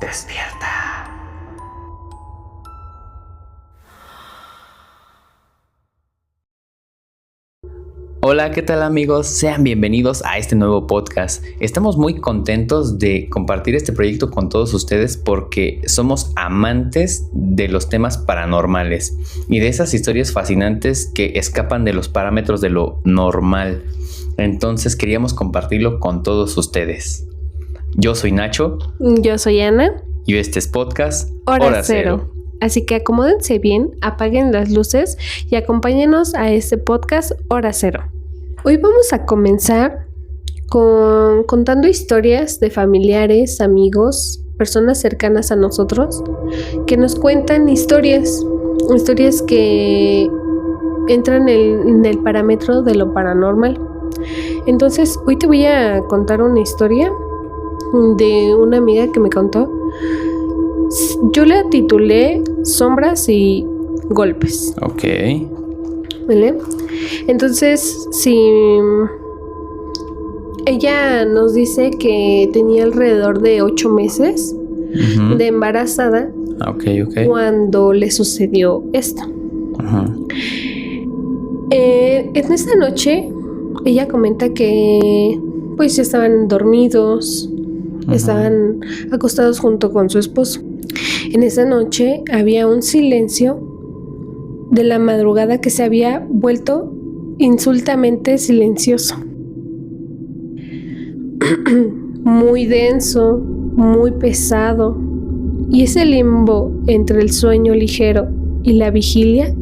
Despierta. Hola, ¿qué tal amigos? Sean bienvenidos a este nuevo podcast. Estamos muy contentos de compartir este proyecto con todos ustedes porque somos amantes de los temas paranormales y de esas historias fascinantes que escapan de los parámetros de lo normal. Entonces queríamos compartirlo con todos ustedes. Yo soy Nacho. Yo soy Ana. Y este es podcast Hora Cero. Así que acomódense bien, apaguen las luces y acompáñenos a este podcast Hora Cero. Hoy vamos a comenzar contando historias de familiares, amigos, personas cercanas a nosotros que nos cuentan historias que entran en el parámetro de lo paranormal. Entonces, hoy te voy a contar una historia de una amiga que me contó. Yo la titulé Sombras y Golpes. Ok. ¿Vale? Entonces, si ella nos dice que tenía alrededor de 8 meses de embarazada cuando le sucedió esto. En esa noche, ella comenta que pues ya estaban dormidos, estaban acostados junto con su esposo. En esa noche había un silencio de la madrugada que se había vuelto insultamente silencioso. Muy denso, muy pesado. Y ese limbo entre el sueño ligero y la vigilia,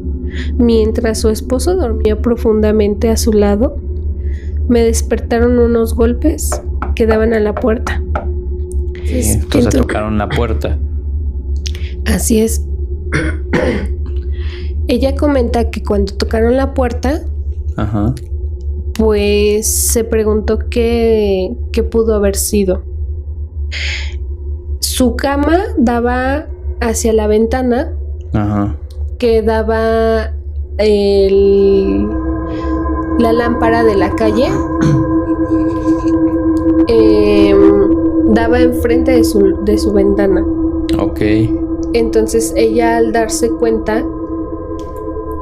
mientras su esposo dormía profundamente a su lado, me despertaron unos golpes que daban a la puerta. Entonces tocaron la puerta. Así es. Ella comenta que cuando tocaron la puerta, pues se preguntó qué pudo haber sido. Su cama daba hacia la ventana, que daba la lámpara de la calle. Daba enfrente de su ventana. Ok. Entonces ella, al darse cuenta,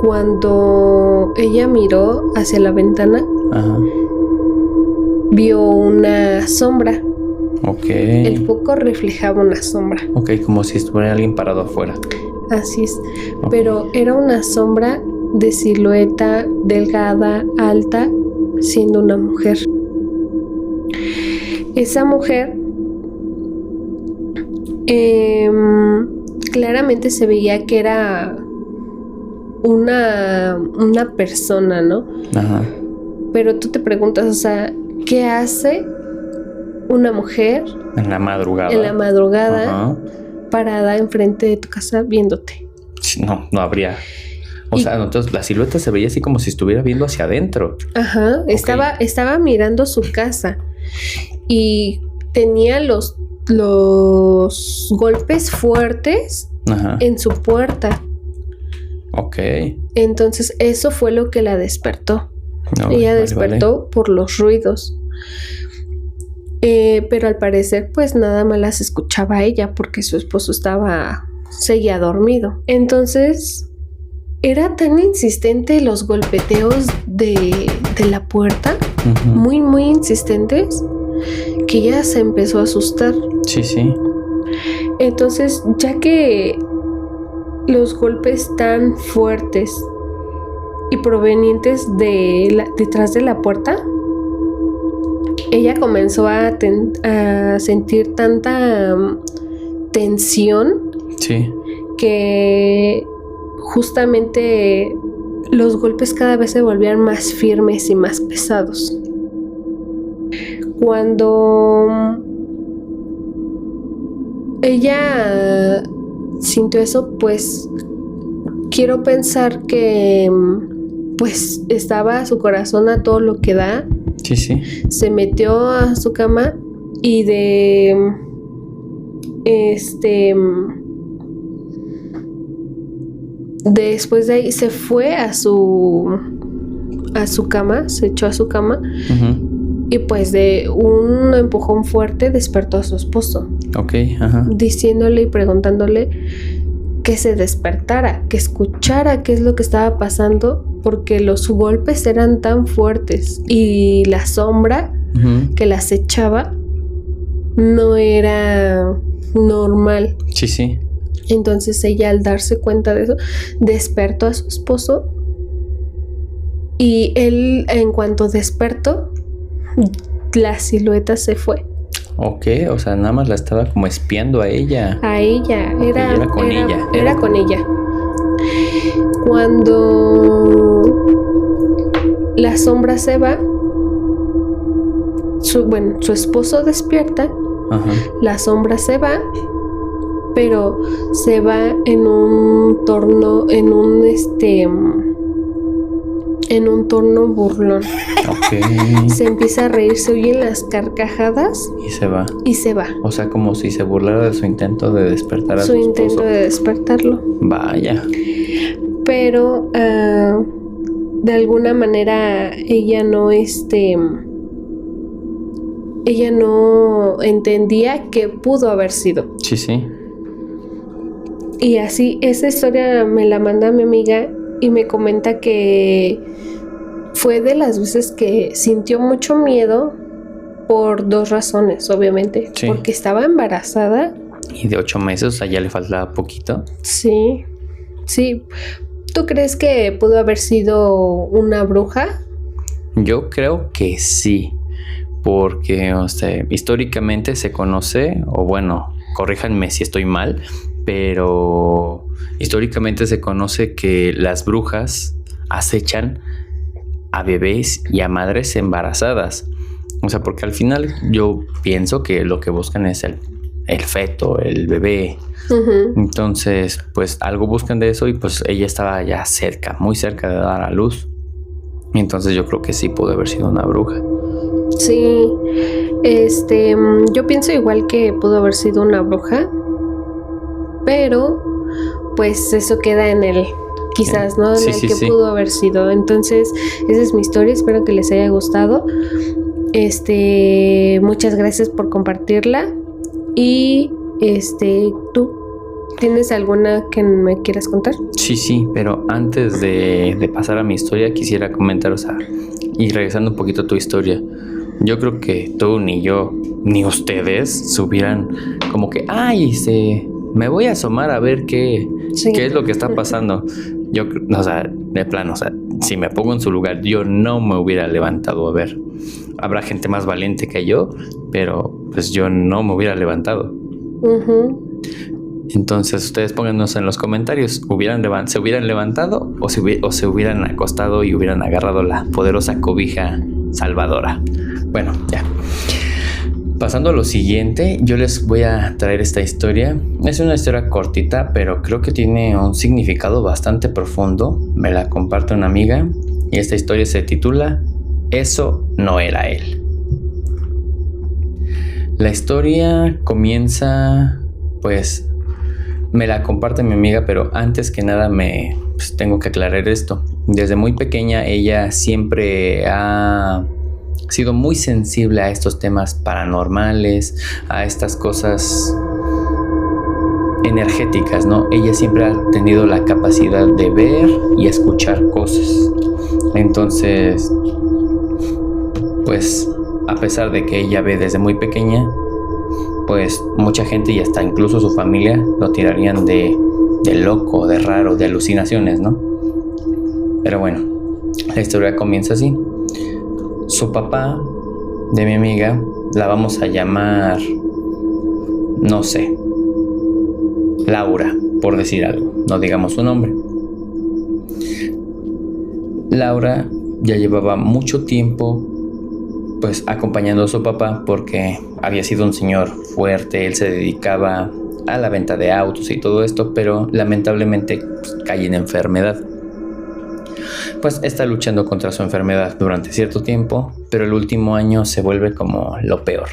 cuando ella miró hacia la ventana, vio una sombra. Ok. El foco reflejaba una sombra. Ok, como si estuviera alguien parado afuera. Así es. Okay. Pero era una sombra de silueta delgada, alta, siendo una mujer. Esa mujer claramente se veía que era una persona, ¿no? Pero tú te preguntas, o sea, ¿qué hace una mujer en la madrugada parada enfrente de tu casa viéndote? No habría. Sea, entonces la silueta se veía así como si estuviera viendo hacia adentro. Okay. Estaba mirando su casa y tenía los golpes fuertes en su puerta. Ok. Entonces eso fue lo que la despertó. Ella despertó por los ruidos. Pero al parecer pues nada más las escuchaba ella porque su esposo seguía dormido. Entonces era tan insistente los golpeteos de la puerta, muy muy insistentes, que ella se empezó a asustar. Sí. Entonces, ya que los golpes tan fuertes y provenientes detrás de la puerta, ella comenzó a sentir tanta tensión, que justamente los golpes cada vez se volvían más firmes y más pesados. Cuando ella sintió eso, pues quiero pensar que pues estaba su corazón a todo lo que da. Sí. Se metió a su cama y después de ahí se fue a su cama, se echó a su cama. Y pues de un empujón fuerte despertó a su esposo. Ok, ajá. Diciéndole y preguntándole que se despertara, que escuchara qué es lo que estaba pasando, porque los golpes eran tan fuertes y la sombra que la acechaba no era normal. Sí, sí. Entonces ella, al darse cuenta de eso, despertó a su esposo y él, en cuanto despertó, la silueta se fue. Ok, o sea, nada más la estaba como espiando a ella. A ella, Okay, era con ella. Era con ella. Cuando la sombra se va, su esposo despierta. Ajá. La sombra se va, pero se va en un tono burlón. Ok. Se empieza a reír, se oyen las carcajadas. Y se va. Y se va. O sea, como si se burlara de su intento de despertar a su esposo. Su intento de despertarlo. Vaya. Pero de alguna manera ella no entendía qué pudo haber sido. Sí, sí. Y así, esa historia me la manda mi amiga y me comenta que fue de las veces que sintió mucho miedo por 2 razones, obviamente. Sí. Porque estaba embarazada. Y de 8 meses, o sea, ya le faltaba poquito. Sí, sí. ¿Tú crees que pudo haber sido una bruja? Yo creo que sí. Porque, o sea, históricamente se conoce, o bueno, corríjanme si estoy mal, pero históricamente se conoce que las brujas acechan a bebés y a madres embarazadas. O sea, porque al final yo pienso que lo que buscan es el feto, el bebé. Uh-huh. Entonces, pues algo buscan de eso y pues ella estaba ya cerca, muy cerca de dar a luz. Entonces yo creo que sí pudo haber sido una bruja. Sí, yo pienso igual que pudo haber sido una bruja, pero pues eso queda en el quizás, ¿no? En el que pudo haber sido. Entonces, esa es mi historia, espero que les haya gustado. Muchas gracias por compartirla. Y ¿tú tienes alguna que me quieras contar? Sí, pero antes de pasar a mi historia, quisiera comentar, o sea, y regresando un poquito a tu historia. Yo creo que tú, ni yo, ni ustedes se hubieran como que, me voy a asomar a ver qué es lo que está pasando. Yo, o sea, de plano, o sea, si me pongo en su lugar, yo no me hubiera levantado a ver. Habrá gente más valiente que yo, pero pues yo no me hubiera levantado. Uh-huh. Entonces, ustedes pónganos en los comentarios, ¿se hubieran levantado o se hubieran acostado y hubieran agarrado la poderosa cobija salvadora? Bueno, ya. Pasando a lo siguiente, yo les voy a traer esta historia. Es una historia cortita, pero creo que tiene un significado bastante profundo. Me la comparte una amiga y esta historia se titula Eso no era él. La historia comienza, pues, me la comparte mi amiga, pero antes que nada tengo que aclarar esto. Desde muy pequeña ella siempre ha sido muy sensible a estos temas paranormales, a estas cosas energéticas, ¿no? Ella siempre ha tenido la capacidad de ver y escuchar cosas. Entonces, pues, a pesar de que ella ve desde muy pequeña, pues mucha gente y hasta incluso su familia lo tirarían de loco, de raro, de alucinaciones, ¿no? Pero bueno, la historia comienza así. Su papá de mi amiga, la vamos a llamar, no sé, Laura, por decir algo, no digamos su nombre. Laura ya llevaba mucho tiempo pues acompañando a su papá porque había sido un señor fuerte, él se dedicaba a la venta de autos y todo esto, pero lamentablemente cae en enfermedad. Pues está luchando contra su enfermedad durante cierto tiempo, pero el último año se vuelve como lo peor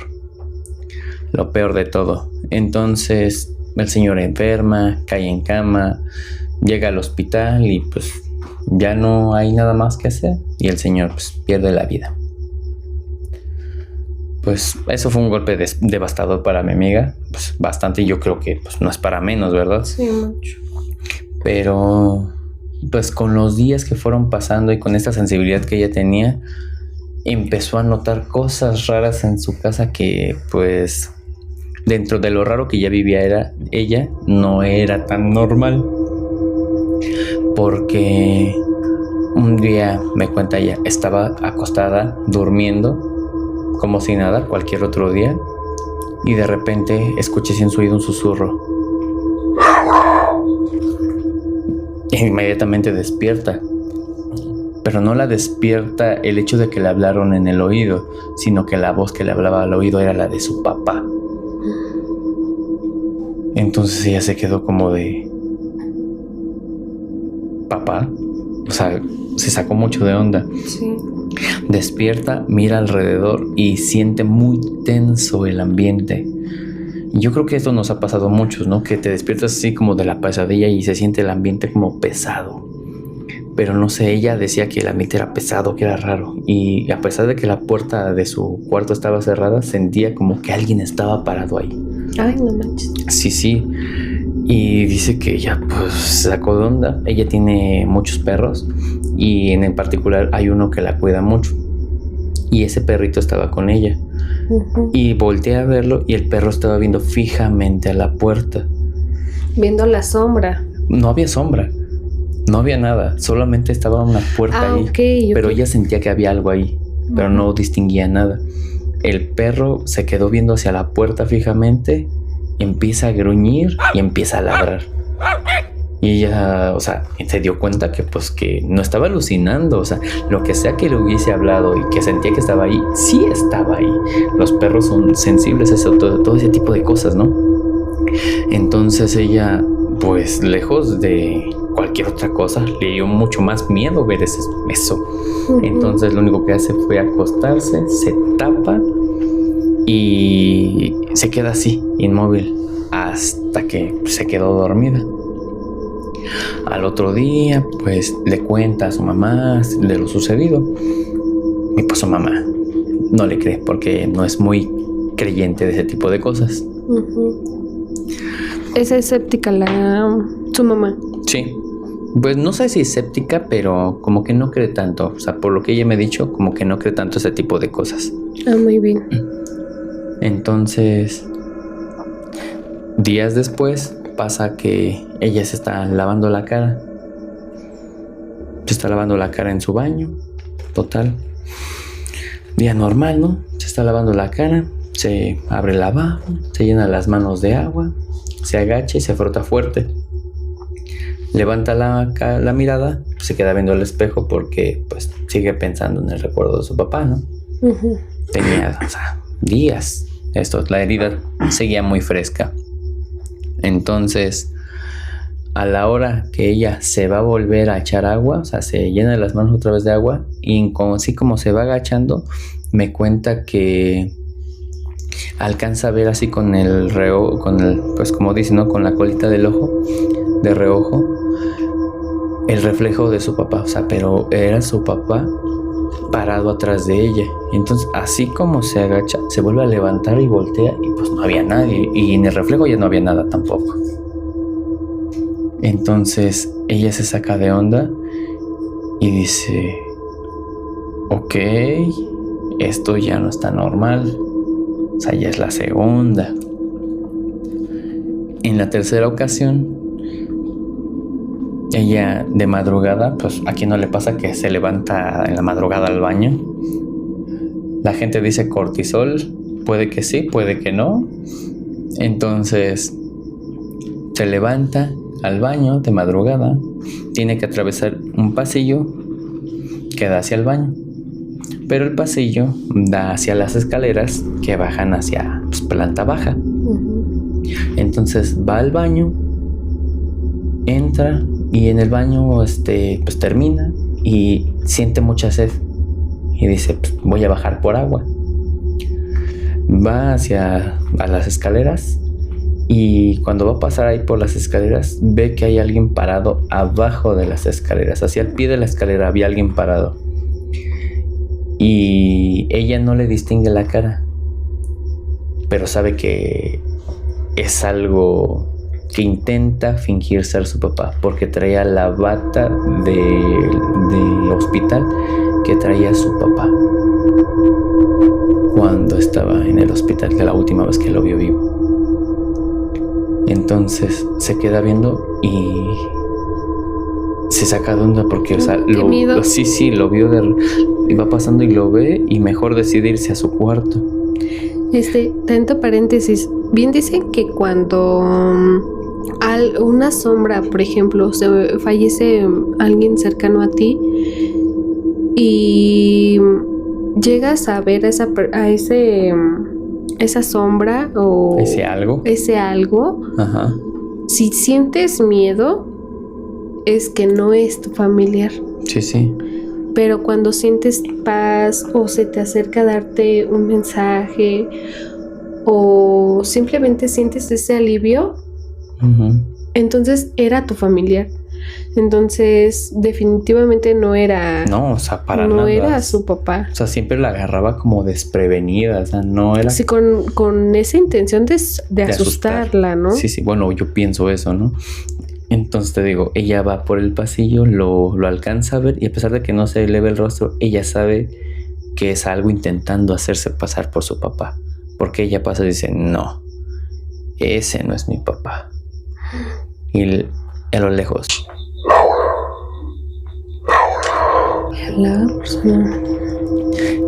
de todo. Entonces el señor enferma, cae en cama, llega al hospital y pues ya no hay nada más que hacer y el señor pues pierde la vida. pues eso fue un golpe devastador para mi amiga, pues bastante, yo creo que pues no es para menos, ¿verdad? Sí, mucho. Pero pues con los días que fueron pasando y con esta sensibilidad que ella tenía, empezó a notar cosas raras en su casa que pues dentro de lo raro que ya vivía ella no era tan normal. Porque un día, me cuenta ella, estaba acostada durmiendo como si nada, cualquier otro día, y de repente escuché en su oído un susurro. E inmediatamente despierta, pero no la despierta el hecho de que le hablaron en el oído, sino que la voz que le hablaba al oído era la de su papá. Entonces ella se quedó como de... ¿Papá? O sea, se sacó mucho de onda. Sí. Despierta, mira alrededor y siente muy tenso el ambiente. Yo creo que esto nos ha pasado a muchos, ¿no? Que te despiertas así como de la pesadilla y se siente el ambiente como pesado. Pero no sé, ella decía que el ambiente era pesado, que era raro. Y a pesar de que la puerta de su cuarto estaba cerrada, sentía como que alguien estaba parado ahí. Ay, no manches. Sí. Y dice que ella pues se sacó de onda. Ella tiene muchos perros y en particular hay uno que la cuida mucho. Y ese perrito estaba con ella. Uh-huh. Y volteé a verlo y el perro estaba viendo fijamente a la puerta. Viendo la sombra. No había sombra. No había nada. Solamente estaba una puerta ahí. Okay. Pero ella sentía que había algo ahí. Pero no distinguía nada. El perro se quedó viendo hacia la puerta fijamente. Empieza a gruñir y empieza a ladrar. Y ella, o sea, se dio cuenta que pues que no estaba alucinando. O sea, lo que sea que le hubiese hablado y que sentía que estaba ahí, sí estaba ahí. Los perros son sensibles a eso, todo ese tipo de cosas, ¿no? Entonces ella, pues lejos de cualquier otra cosa, le dio mucho más miedo ver eso. Uh-huh. Entonces lo único que hace fue acostarse, se tapa y se queda así, inmóvil, hasta que se quedó dormida. Al otro día, pues le cuenta a su mamá de lo sucedido. Y pues su mamá no le cree porque no es muy creyente de ese tipo de cosas. Uh-huh. Es escéptica su mamá. Sí. Pues no sé si escéptica, pero como que no cree tanto. O sea, por lo que ella me ha dicho, como que no cree tanto ese tipo de cosas. Ah, muy bien. Entonces, días después pasa que ella se está lavando la cara. Se está lavando la cara en su baño. Total. Día normal, ¿no? Se está lavando la cara. Se abre el lavabo. Se llena las manos de agua. Se agacha y se frota fuerte. Levanta la mirada. Se queda viendo el espejo porque pues sigue pensando en el recuerdo de su papá, ¿no? Uh-huh. Tenía, o sea, días. La herida seguía muy fresca. Entonces, a la hora que ella se va a volver a echar agua, o sea, se llena las manos otra vez de agua, y así como se va agachando, me cuenta que alcanza a ver así con el reojo, pues como dice, ¿no? Con la colita del ojo, de reojo, el reflejo de su papá, o sea, pero era su papá parado atrás de ella. Entonces, así como se agacha, se vuelve a levantar y voltea y pues no había nadie, y en el reflejo ya no había nada tampoco. Entonces ella se saca de onda y dice: ok, esto ya no está normal. O sea, ya es la segunda. En la tercera ocasión, ella de madrugada, pues a quien no le pasa que se levanta en la madrugada al baño. La gente dice cortisol, puede que sí, puede que no. Entonces se levanta al baño de madrugada, tiene que atravesar un pasillo que da hacia el baño, pero el pasillo da hacia las escaleras que bajan hacia pues, planta baja. Uh-huh. Entonces va al baño, entra y en el baño pues termina y siente mucha sed y dice: pues, voy a bajar por agua. Va a las escaleras y cuando va a pasar ahí por las escaleras ve que hay alguien parado abajo de las escaleras, hacia el pie de la escalera había alguien parado y ella no le distingue la cara, pero sabe que es algo que intenta fingir ser su papá, porque traía la bata de hospital que traía su papá cuando estaba en el hospital, que la última vez que lo vio vivo. Entonces se queda viendo y se saca de onda porque, o sea, lo vio, iba pasando y lo ve y mejor decide irse a su cuarto. Tanto paréntesis, bien dicen que cuando una sombra, por ejemplo, se fallece alguien cercano a ti y llegas a ver esa sombra o ese algo, ajá, si sientes miedo es que no es tu familiar. Sí. Pero cuando sientes paz o se te acerca a darte un mensaje o simplemente sientes ese alivio, entonces era tu familiar. Entonces definitivamente no era... No, o sea, para nada. No era su papá. O sea, siempre la agarraba como desprevenida, o sea, no era... Sí, con esa intención de asustarla, ¿no? Sí, bueno, yo pienso eso, ¿no? Entonces te digo, ella va por el pasillo, lo alcanza a ver y a pesar de que no se le ve el rostro, ella sabe que es algo intentando hacerse pasar por su papá. Porque ella pasa y dice, no, ese no es mi papá. Y a lo lejos.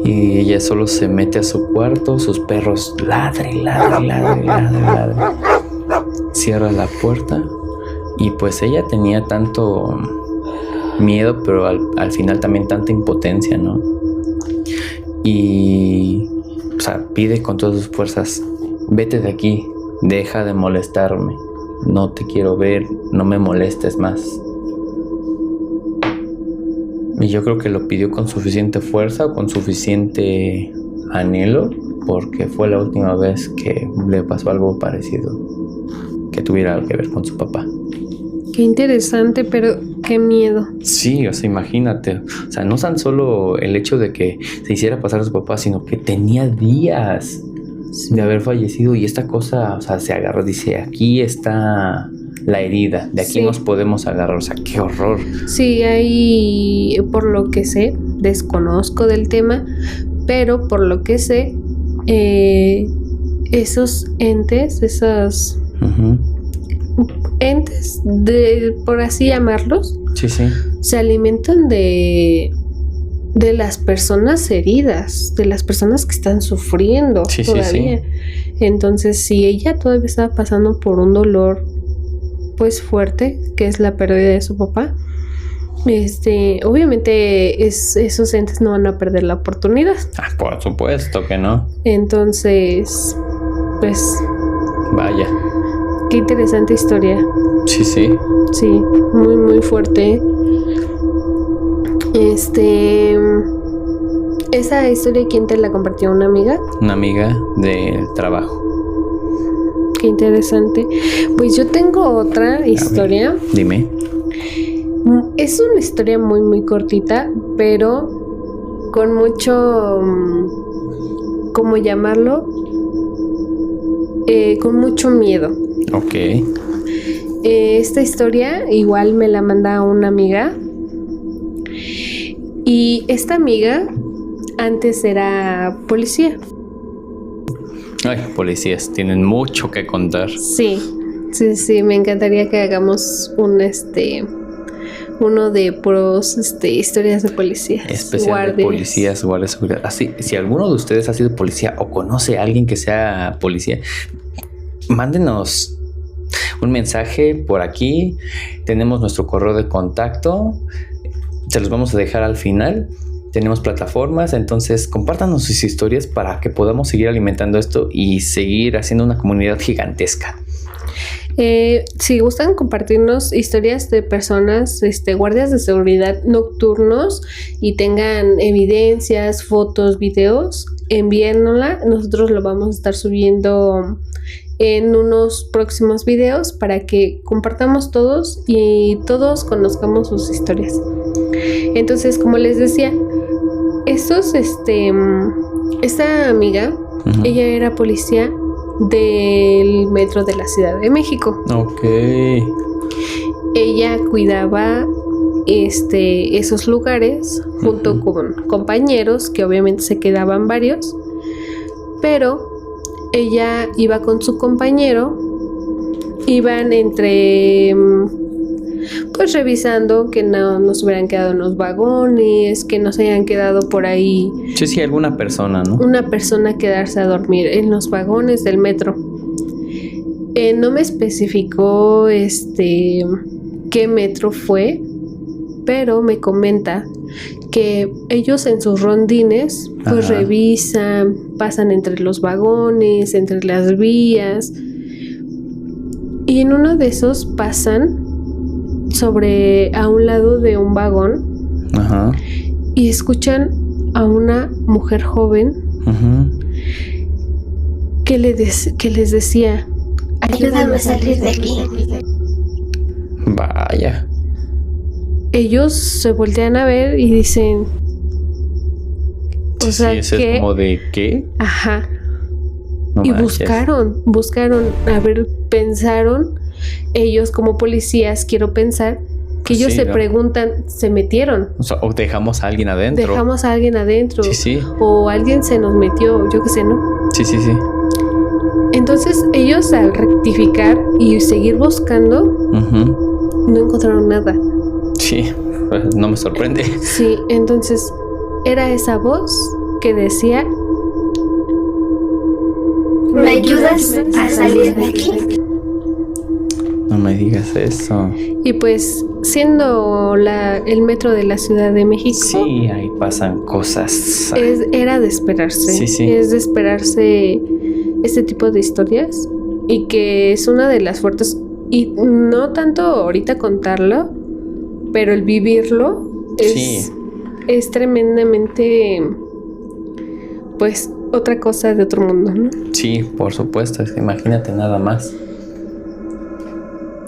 Y ella solo se mete a su cuarto, sus perros ladre. Cierra la puerta. Y pues ella tenía tanto miedo, pero al final también tanta impotencia, ¿no? Y, o sea, pide con todas sus fuerzas, vete de aquí, deja de molestarme, no te quiero ver, no me molestes más. Y yo creo que lo pidió con suficiente fuerza o con suficiente anhelo, porque fue la última vez que le pasó algo parecido, que tuviera algo que ver con su papá. Qué interesante, pero qué miedo. Sí, o sea, imagínate. O sea, no tan solo el hecho de que se hiciera pasar a su papá, sino que tenía días de haber fallecido y esta cosa, o sea, se agarró, dice, aquí está la herida, de aquí nos podemos agarrar, o sea, qué horror. Sí, hay, por lo que sé, desconozco del tema, pero por lo que sé, esos entes, esas... entes, por así llamarlos, sí, se alimentan de las personas heridas, de las personas que están sufriendo todavía. Sí. Entonces, si ella todavía estaba pasando por un dolor pues fuerte, que es la pérdida de su papá, obviamente esos entes no van a perder la oportunidad. Por supuesto que no. Entonces, pues vaya. Qué interesante historia. Sí. Sí, muy, muy fuerte. Esa historia, ¿quién te la compartió? ¿Una amiga? Una amiga del trabajo. Qué interesante. Pues yo tengo otra historia. Dime. Es una historia muy, muy cortita, pero con mucho... ¿cómo llamarlo? Con mucho miedo. Ok. Esta historia igual me la manda una amiga. Y esta amiga antes era policía. Ay, policías, tienen mucho que contar. Sí, me encantaría que hagamos uno de puros historias de policías. Especial de policías, guardias de seguridad. Así, si alguno de ustedes ha sido policía o conoce a alguien que sea policía, mándenos un mensaje por aquí. Tenemos nuestro correo de contacto. Se los vamos a dejar al final. Tenemos plataformas, entonces compártanos sus historias para que podamos seguir alimentando esto y seguir haciendo una comunidad gigantesca. Si gustan compartirnos historias de personas, guardias de seguridad nocturnos y tengan evidencias, fotos, videos, envíennosla. Nosotros lo vamos a estar subiendo en unos próximos videos para que compartamos todos y todos conozcamos sus historias. Entonces, como les decía, esta amiga, ella era policía del metro de la Ciudad de México. Ok. Ella cuidaba esos lugares junto con compañeros, que obviamente se quedaban varios, pero ella iba con su compañero, iban entre pues revisando que no se hubieran quedado en los vagones, que no se hayan quedado por ahí. Sí, alguna persona, ¿no? Una persona quedarse a dormir en los vagones del metro. No me especificó qué metro fue, pero me comenta que ellos en sus rondines pues revisan, pasan entre los vagones, entre las vías, y en uno de esos pasan a un lado de un vagón. Ajá. Y escuchan a una mujer joven que les decía: ayúdame a salir de aquí. Vaya. Ellos se voltean a ver y dicen, o sea, ¿eso es como de qué? Ajá. No y manches. buscaron, a ver, pensaron, ellos como policías, quiero pensar, que ellos se preguntan, ¿se metieron? O sea, o dejamos a alguien adentro. Dejamos a alguien adentro. Sí. O alguien se nos metió, yo qué sé, ¿no? Sí. Entonces ellos, al rectificar y seguir buscando, no encontraron nada. Sí, pues no me sorprende. Sí, entonces era esa voz que decía: ¿me ayudas a salir de aquí? No me digas eso. Y pues, siendo el metro de la Ciudad de México, sí, ahí pasan cosas. Era de esperarse. Sí. Es de esperarse este tipo de historias, y que es una de las fuertes, y no tanto ahorita contarlo, pero el vivirlo es tremendamente, pues, otra cosa de otro mundo, ¿no? Sí, por supuesto, es que imagínate nada más.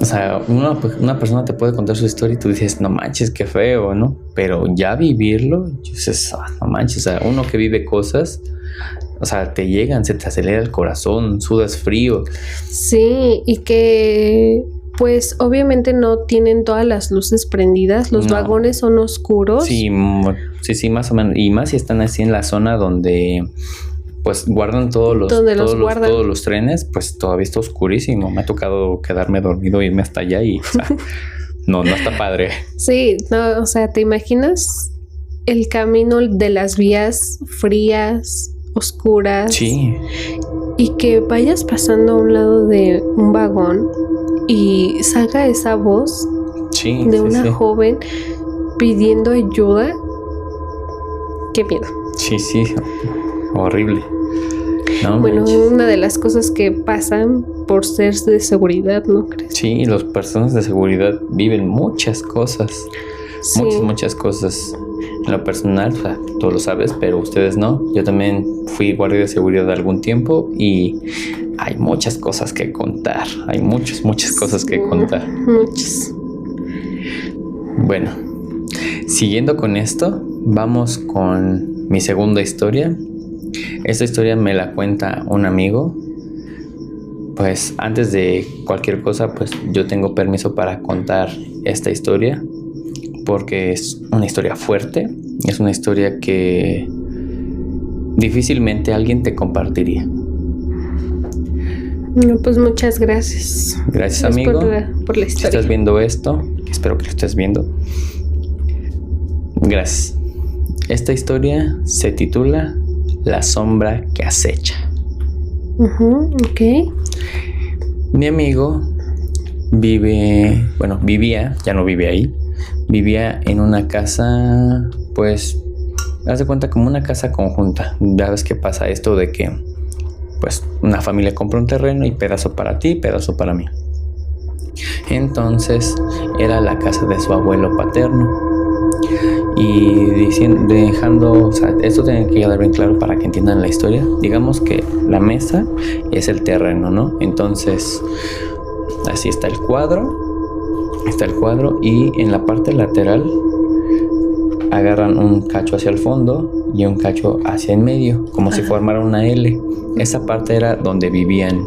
O sea, una persona te puede contar su historia y tú dices, no manches, qué feo, ¿no? Pero ya vivirlo, dices, no manches, o sea, uno que vive cosas, o sea, te llegan, se te acelera el corazón, sudas frío. Sí, y que pues obviamente no tienen todas las luces prendidas, los vagones son oscuros. Sí, más o menos. Y más si están así en la zona donde pues guardan todos los trenes, pues todavía está oscurísimo. Me ha tocado quedarme dormido, irme hasta allá y, o sea, no está padre. Sí, no, o sea, ¿te imaginas el camino de las vías frías, oscuras? Sí. Y que vayas pasando a un lado de un vagón y salga esa voz de una joven pidiendo ayuda. Qué miedo. Sí, horrible. No, bueno, manches. Una de las cosas que pasan por ser de seguridad, ¿no crees? Sí, las personas de seguridad viven muchas cosas. Sí. Muchas cosas. En lo personal, o sea, tú lo sabes, pero ustedes no. Yo también fui guardia de seguridad algún tiempo y hay muchas cosas que contar. Hay muchas cosas que contar. Muchas. Bueno, siguiendo con esto, vamos con mi segunda historia. Esta historia me la cuenta un amigo. Pues antes de cualquier cosa, pues yo tengo permiso para contar esta historia, porque es una historia fuerte, es una historia que difícilmente alguien te compartiría. No, pues muchas gracias. Gracias, amigo. Por la historia. Si estás viendo esto, espero que lo estés viendo. Gracias. Esta historia se titula La sombra que acecha. Ok. Mi amigo vivía, ya no vive ahí. Vivía en una casa, pues, haz de cuenta como una casa conjunta. Ya ves que pasa esto de que, pues, una familia compra un terreno y pedazo para ti, pedazo para mí. Entonces, era la casa de su abuelo paterno. Y dejando, o sea, esto tiene que quedar bien claro para que entiendan la historia. Digamos que la mesa es el terreno, ¿no? Entonces, así está el cuadro. Y en la parte lateral agarran un cacho hacia el fondo y un cacho hacia el medio, como si formara una L. Esa parte era donde vivían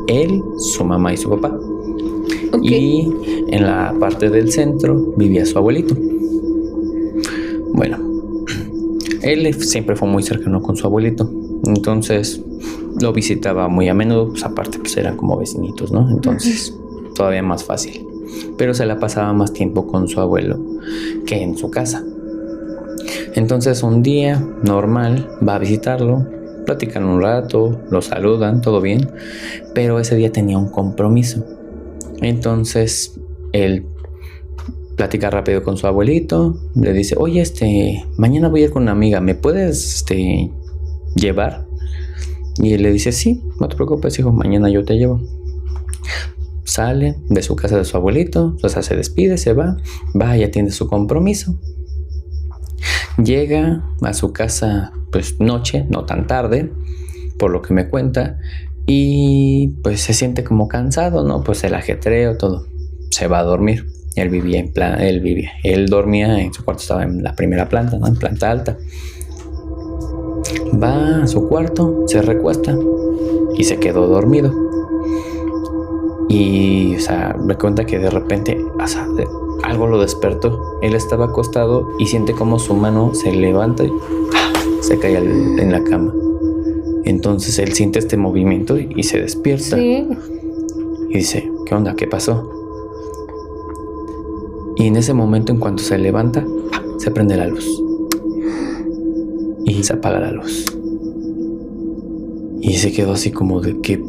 él, su mamá y su papá. Okay. Y en la parte del centro vivía su abuelito. Bueno, él siempre fue muy cercano con su abuelito, entonces lo visitaba muy a menudo, pues aparte pues eran como vecinitos, ¿no? Entonces todavía más fácil. Pero se la pasaba más tiempo con su abuelo que en su casa. Entonces un día normal va a visitarlo, platican un rato, lo saludan, todo bien, pero ese día tenía un compromiso. Entonces él platica rápido con su abuelito, le dice, oye, mañana voy a ir con una amiga, ¿me puedes llevar? Y él le dice, sí, no te preocupes, hijo, mañana yo te llevo. Sale de su casa de su abuelito, o sea, se despide, se va y atiende su compromiso. Llega a su casa, pues noche, no tan tarde, por lo que me cuenta, y pues se siente como cansado, ¿no? Pues el ajetreo, todo. Se va a dormir. Él dormía en su cuarto, estaba en la primera planta, ¿no? En planta alta. Va a su cuarto, se recuesta y se quedó dormido. Y, o sea, me cuenta que de repente, o sea, algo lo despertó. Él estaba acostado y siente como su mano se levanta y se cae en la cama. Entonces él siente este movimiento y se despierta. Sí. Y dice, ¿qué onda? ¿Qué pasó? Y en ese momento, en cuanto se levanta, se prende la luz. Y se apaga la luz. Y se quedó así como de ¿qué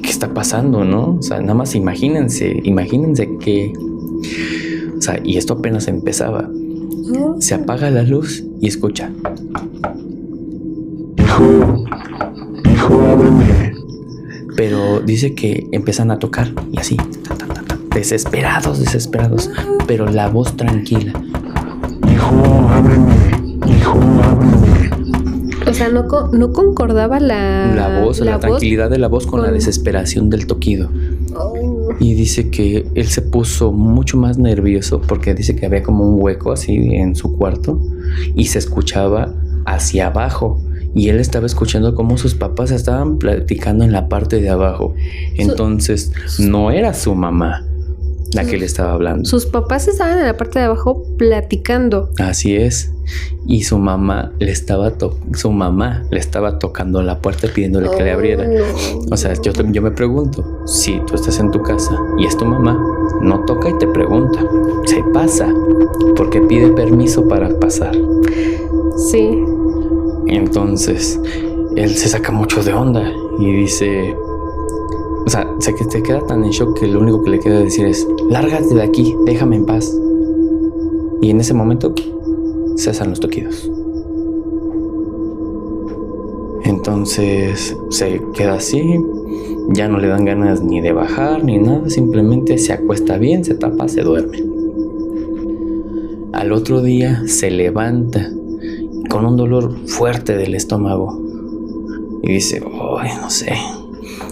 está pasando, no? O sea, nada más imagínense que... O sea, y esto apenas empezaba. Se apaga la luz y escucha. Hijo, ábreme. Pero dice que empiezan a tocar y así, desesperados, pero la voz tranquila. Hijo, ábreme. O sea, no concordaba la voz, la tranquilidad de la voz con la desesperación del toquido. Oh. Y dice que él se puso mucho más nervioso porque dice que había como un hueco así en su cuarto y se escuchaba hacia abajo. Y él estaba escuchando cómo sus papás estaban platicando en la parte de abajo. Entonces, no era su mamá la que le estaba hablando. Sus papás estaban en la parte de abajo platicando. Así es. Y su mamá le estaba tocando la puerta pidiéndole que le abriera. No. O sea, yo me pregunto, si tú estás en tu casa y es tu mamá, no toca y te pregunta, se pasa, porque pide permiso para pasar. Sí. Entonces, él se saca mucho de onda y dice, o sea, se queda tan en shock que lo único que le queda decir es, lárgate de aquí, déjame en paz. Y en ese momento cesan los toquidos. Entonces se queda así, ya no le dan ganas ni de bajar ni nada, simplemente se acuesta bien, se tapa, se duerme. Al otro día se levanta con un dolor fuerte del estómago y dice, ay, no sé,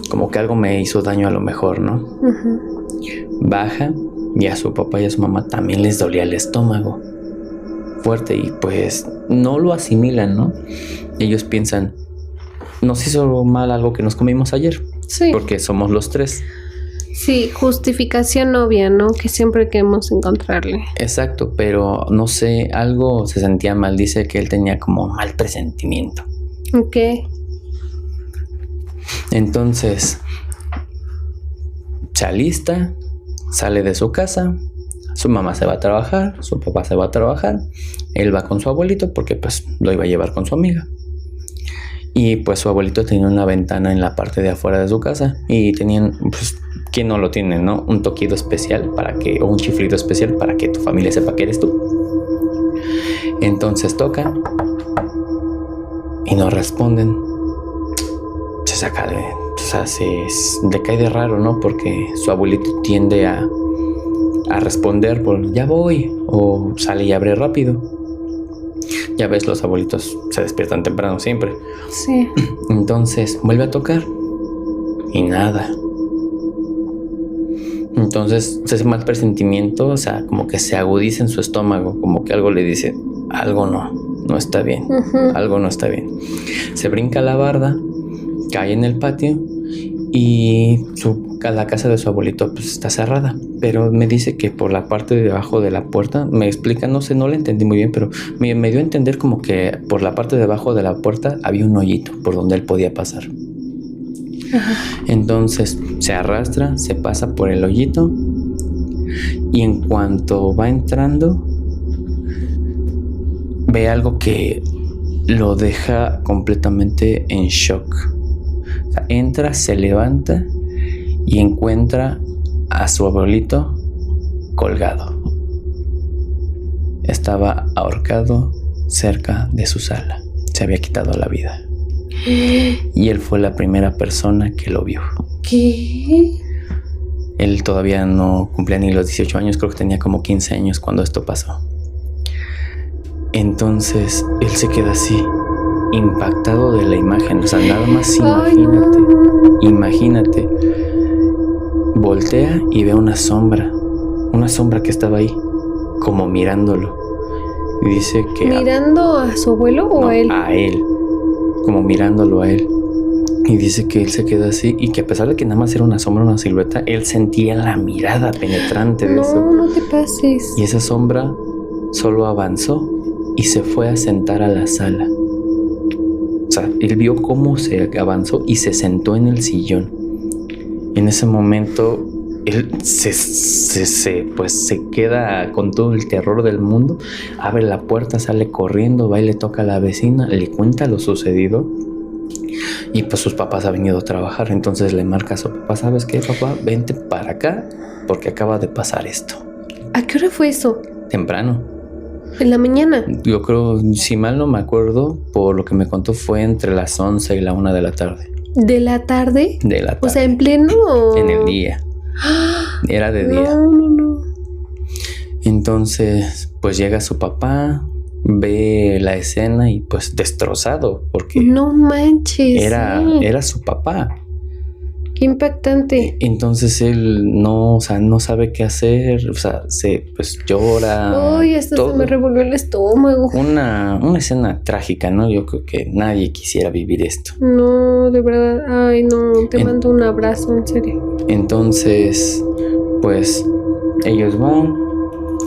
como que algo me hizo daño a lo mejor, ¿no? Baja y a su papá y a su mamá también les dolía el estómago fuerte y pues no lo asimilan, ¿no? Ellos piensan, nos hizo mal algo que nos comimos ayer. Sí. Porque somos los tres. Sí, justificación obvia, ¿no? Que siempre queremos encontrarle. Exacto, pero no sé, algo se sentía mal. Dice que él tenía como mal presentimiento. Ok. Entonces, se alista, sale de su casa, su mamá se va a trabajar, su papá se va a trabajar, él va con su abuelito porque pues lo iba a llevar con su amiga. Y pues su abuelito tenía una ventana en la parte de afuera de su casa y tenían, pues, ¿quién no lo tiene, no? Un toquido especial o un chiflido especial para que tu familia sepa que eres tú. Entonces toca y no responden. Se saca o sea, le cae de raro, ¿no? Porque su abuelito tiende a responder por ya voy, o sale y abre rápido. Ya ves, los abuelitos se despiertan temprano siempre. Sí. Entonces vuelve a tocar y nada. Entonces ese mal presentimiento, o sea, como que se agudiza en su estómago, como que algo le dice, algo no está bien, algo no está bien. Se brinca la barda, cae en el patio y la casa de su abuelito pues está cerrada, pero me dice que por la parte de abajo de la puerta, me explica, no sé, no le entendí muy bien, pero me dio a entender como que por la parte de abajo de la puerta había un hoyito por donde él podía pasar. Entonces se arrastra, se pasa por el hoyito y en cuanto va entrando ve algo que lo deja completamente en shock. O sea, entra, se levanta y encuentra a su abuelito colgado. Estaba ahorcado cerca de su sala. Se había quitado la vida. Y él fue la primera persona que lo vio. ¿Qué? Él todavía no cumplía ni los 18 años, creo que tenía como 15 años cuando esto pasó. Entonces él se queda así, impactado de la imagen. O sea, nada más imagínate. Voltea y ve una sombra que estaba ahí, como mirándolo. Y dice que... ¿Mirando a su abuelo o a él? A él, como mirándolo a él. Y dice que él se queda así y que a pesar de que nada más era una sombra, una silueta, él sentía la mirada penetrante de eso. No te pases. Y esa sombra solo avanzó y se fue a sentar a la sala. O sea, él vio cómo se avanzó y se sentó en el sillón. En ese momento él se queda con todo el terror del mundo, abre la puerta, sale corriendo, va y le toca a la vecina, le cuenta lo sucedido y pues sus papás han venido a trabajar. Entonces le marca a su papá: ¿sabes qué, papá? Vente para acá porque acaba de pasar esto. ¿A qué hora fue eso? Temprano. ¿En la mañana? Yo creo, si mal no me acuerdo, por lo que me contó fue entre las 11 y la 1 de la tarde. ¿De la tarde? De la tarde. O sea, ¿en pleno? En el día. Era de día. No. Entonces, pues llega su papá, ve la escena y pues destrozado, porque no manches. Era su papá. Qué impactante. Entonces él no sabe qué hacer, o sea, pues llora. Ay, hasta se me revolvió el estómago. Una escena trágica, ¿no? Yo creo que nadie quisiera vivir esto. No, de verdad. Ay, no, te mando un abrazo, en serio. Entonces, pues ellos van,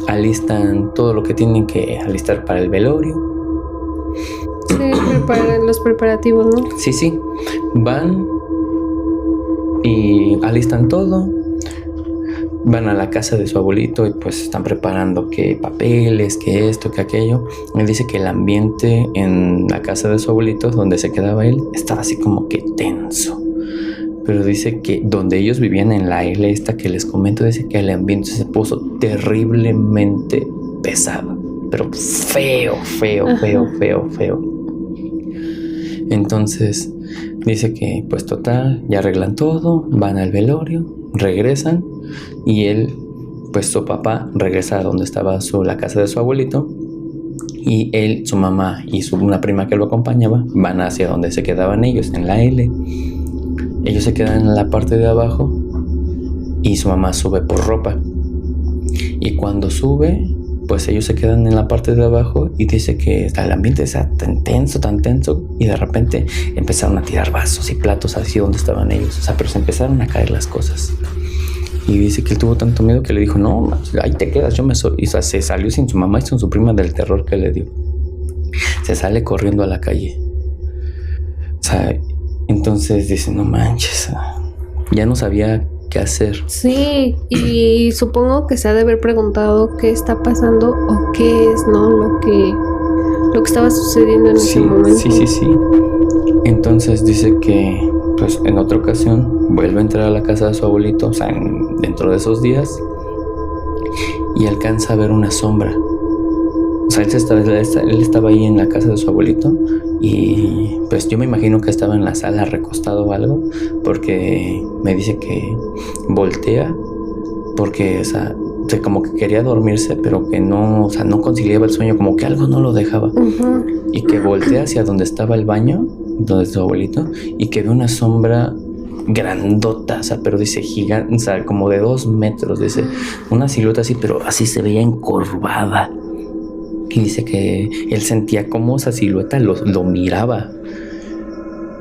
alistan todo lo que tienen que alistar para el velorio. Sí, preparan los preparativos, ¿no? Sí, van y alistan todo. Van a la casa de su abuelito y pues están preparando que papeles, que esto, que aquello. Él dice que el ambiente en la casa de su abuelito, donde se quedaba él, estaba así como que tenso. Pero dice que donde ellos vivían, en la isla esta que les comento, dice que el ambiente se puso terriblemente pesado. Pero feo. Entonces dice que pues total, ya arreglan todo, van al velorio, regresan y él, pues su papá regresa a donde estaba la casa de su abuelito y él, su mamá y una prima que lo acompañaba van hacia donde se quedaban ellos, en la L. Ellos se quedan en la parte de abajo y su mamá sube por ropa. Y cuando sube, pues ellos se quedan en la parte de abajo y dice que el ambiente está tan tenso y de repente empezaron a tirar vasos y platos así donde estaban ellos. O sea, pero se empezaron a caer las cosas. Y dice que él tuvo tanto miedo que le dijo: no, ahí te quedas, yo me soy. Y, o sea, se salió sin su mamá y sin su prima del terror que le dio. Se sale corriendo a la calle. O sea, entonces dice: no manches, ya no sabía qué hacer. Sí, y supongo que se ha de haber preguntado qué está pasando o qué es, ¿no? Lo que estaba sucediendo en ese momento. Sí. Entonces dice que pues en otra ocasión vuelve a entrar a la casa de su abuelito, o sea, dentro de esos días, y alcanza a ver una sombra. O sea, él estaba ahí en la casa de su abuelito y pues yo me imagino que estaba en la sala recostado o algo, porque me dice que voltea porque, o sea, como que quería dormirse, pero que no, o sea, no conciliaba el sueño, como que algo no lo dejaba. Uh-huh. Y que voltea hacia donde estaba el baño, donde su abuelito, y que ve una sombra grandota, o sea, pero dice gigante, o sea, como de 2 metros, dice, una silueta así, pero así se veía encorvada. Y dice que él sentía como esa silueta lo miraba.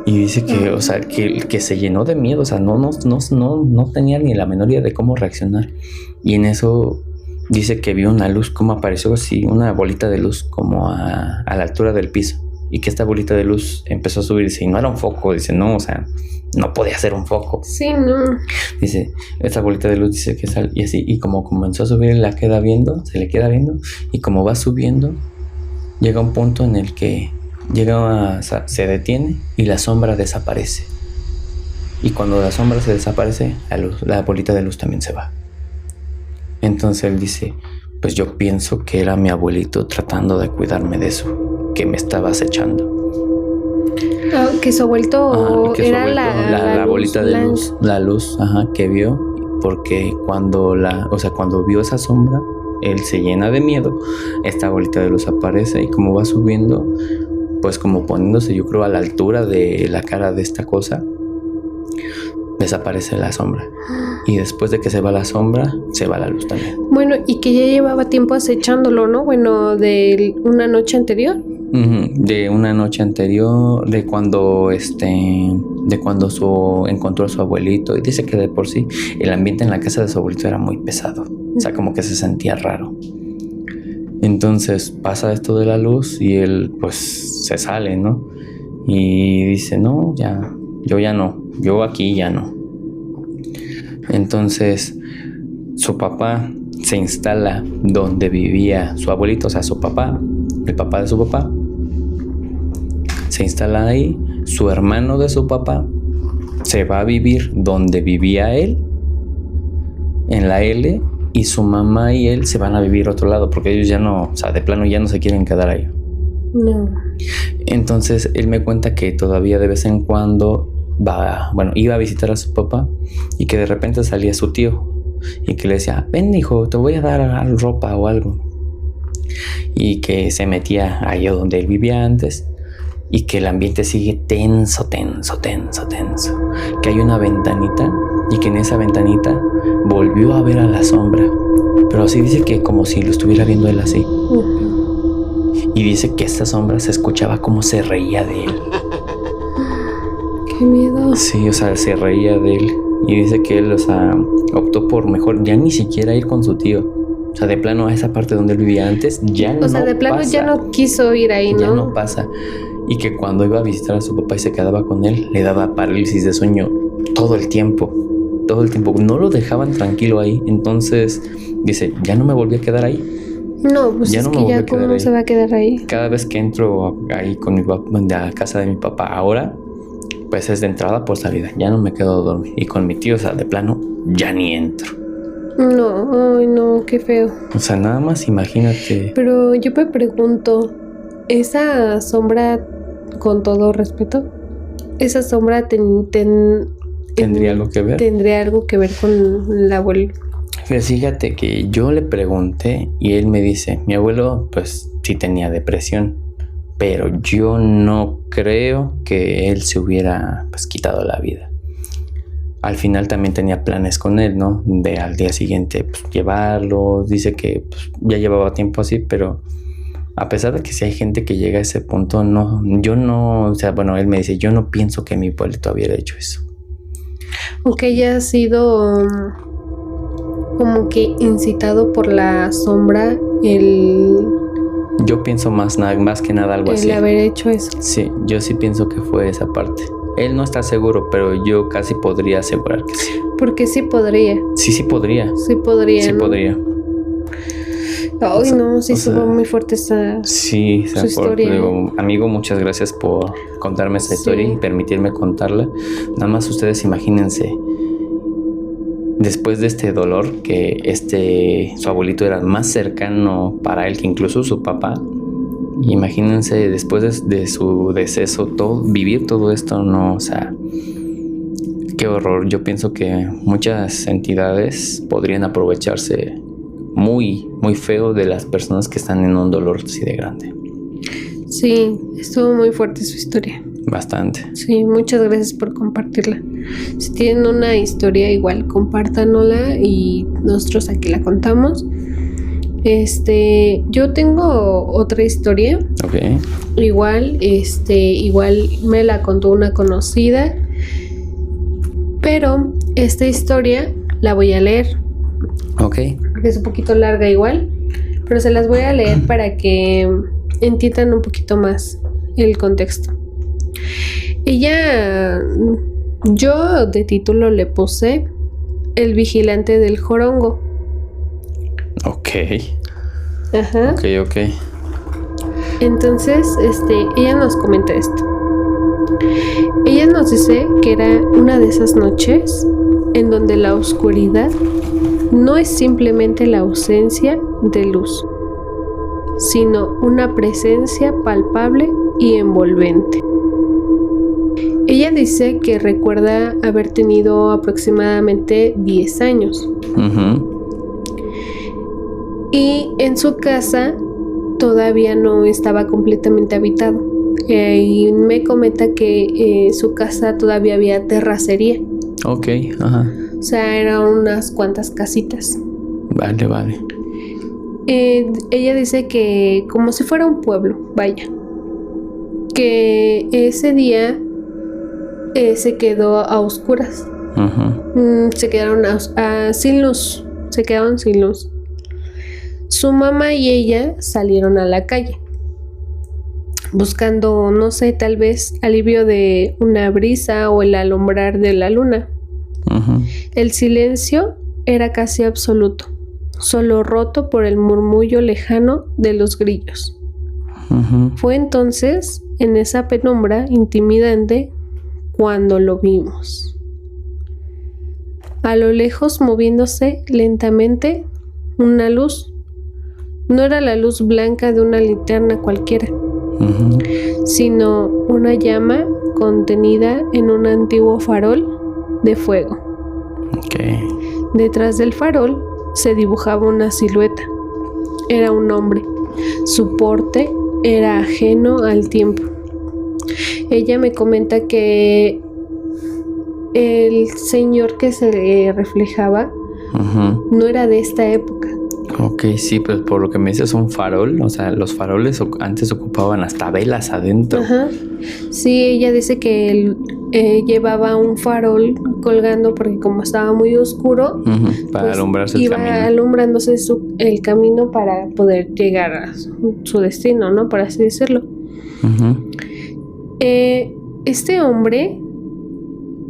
Y dice que, o sea, que se llenó de miedo. O sea, no tenía ni la menor idea de cómo reaccionar. Y en eso dice que vio una luz, como apareció así, una bolita de luz como a la altura del piso. Y que esta bolita de luz empezó a subirse. Y no era un foco. Dice, no, o sea, no podía ser un foco. Sí, no. Dice, esta bolita de luz dice que sale. Y así, y como comenzó a subir, se le queda viendo. Y como va subiendo, llega un punto en el que se detiene y la sombra desaparece. Y cuando la sombra se desaparece, la bolita de luz también se va. Entonces él dice, pues yo pienso que era mi abuelito tratando de cuidarme de eso, que me estaba acechando. Que su abuelito era la bolita de luz, la luz, que vio, porque cuando vio esa sombra, él se llena de miedo, esta bolita de luz aparece y como va subiendo, pues como poniéndose, yo creo, a la altura de la cara de esta cosa, desaparece la sombra. Y después de que se va la sombra, se va la luz también. Bueno, y que ya llevaba tiempo acechándolo, ¿no? Bueno, de una noche anterior. De una noche anterior, de cuando encontró a su abuelito. Y dice que de por sí el ambiente en la casa de su abuelito era muy pesado. O sea, como que se sentía raro. Entonces pasa esto de la luz y él pues se sale, ¿no? Y dice, no, yo aquí ya no. Entonces su papá se instala donde vivía su abuelito, o sea, su papá, el papá de su papá, se instala ahí. Su hermano de su papá se va a vivir donde vivía él, en la L, y su mamá y él se van a vivir a otro lado, porque ellos ya no, o sea, de plano ya no se quieren quedar ahí. No. Entonces él me cuenta que todavía de vez en cuando iba a visitar a su papá y que de repente salía su tío y que le decía, ven hijo, te voy a dar ropa o algo. Y que se metía ahí donde él vivía antes y que el ambiente sigue tenso. Que hay una ventanita y que en esa ventanita volvió a ver a la sombra, pero así dice que como si lo estuviera viendo él así. Y dice que esta sombra se escuchaba como se reía de él. ¡Qué miedo! Sí, o sea, se reía de él. Y dice que él, o sea, optó por mejor ya ni siquiera ir con su tío. O sea, de plano a esa parte donde él vivía antes ya no pasa. O sea, de plano ya no quiso ir ahí, ¿no? Ya no pasa. Y que cuando iba a visitar a su papá y se quedaba con él, le daba parálisis de sueño todo el tiempo. No lo dejaban tranquilo ahí. Entonces dice, ya no me volví a quedar ahí. No, pues ya es que ya cómo se va a quedar ahí. Cada vez que entro ahí con mi papá, de la casa de mi papá ahora, pues es de entrada por salida. Ya no me quedo a dormir. Y con mi tío, o sea, de plano, ya ni entro. No, ay no, qué feo. O sea, nada más imagínate. Pero yo me pregunto, esa sombra, con todo respeto, esa sombra ¿tendría algo que ver? ¿Tendría algo que ver con el abuelo? Fíjate que yo le pregunté y él me dice, mi abuelo pues sí tenía depresión, pero yo no creo que él se hubiera pues quitado la vida. Al final también tenía planes con él, ¿no? De al día siguiente pues, llevarlo. Dice que pues, ya llevaba tiempo así, pero a pesar de que sí hay gente que llega a ese punto, yo no, o sea, bueno, él me dice, yo no pienso que mi abuelito hubiera hecho eso. Aunque haya sido como que incitado por la sombra, yo pienso más que nada algo así. El haber hecho eso. Sí, yo sí pienso que fue esa parte. Él no está seguro, pero yo casi podría asegurar que sí. Porque sí podría. Sí podría. Sí podría. Sí, ¿no? Podría. Ay, no, sí estuvo muy fuerte esa historia. Digo, amigo, muchas gracias por contarme esta historia y permitirme contarla. Nada más ustedes imagínense, después de este dolor, que su abuelito era más cercano para él que incluso su papá. Imagínense después de su deceso, vivir todo esto, ¿no? O sea, qué horror. Yo pienso que muchas entidades podrían aprovecharse muy, muy feo de las personas que están en un dolor así de grande. Sí, estuvo muy fuerte su historia. Bastante. Sí, muchas gracias por compartirla. Si tienen una historia igual, compártanosla y nosotros aquí la contamos. Yo tengo otra historia. Ok. Igual me la contó una conocida, pero esta historia la voy a leer. Ok. Porque es un poquito larga igual, pero se las voy a leer para que entiendan un poquito más el contexto. Yo de título le puse El vigilante del jorongo. Ok. Ajá. Ok. Entonces, ella nos comenta esto. Ella nos dice que era una de esas noches en donde la oscuridad no es simplemente la ausencia de luz, sino una presencia palpable y envolvente. Ella dice que recuerda haber tenido aproximadamente 10 años. Y en su casa todavía no estaba completamente habitado. Y me comenta que su casa todavía había terracería. Ok, ajá. O sea, eran unas cuantas casitas. Vale. Ella dice que como si fuera un pueblo, vaya. Que ese día se quedó a oscuras. Se quedaron sin luz. Se quedaron sin luz. Su mamá y ella salieron a la calle buscando, no sé, tal vez alivio de una brisa o el alumbrar de la luna. El silencio era casi absoluto, solo roto por el murmullo lejano de los grillos. Fue entonces, en esa penumbra intimidante, cuando lo vimos. A lo lejos, moviéndose lentamente, una luz. No era la luz blanca de una linterna cualquiera, sino una llama contenida en un antiguo farol de fuego. Okay. Detrás del farol se dibujaba una silueta. Era un hombre. Su porte era ajeno al tiempo. Ella me comenta que el señor que se reflejaba no era de esta época. Ok, sí, pues por lo que me dices un farol, o sea, los faroles antes ocupaban hasta velas adentro. Ajá. Sí, ella dice que él llevaba un farol colgando porque como estaba muy oscuro, para pues, alumbrarse el iba camino. alumbrándose el camino para poder llegar a su destino, ¿no? Por así decirlo. Este hombre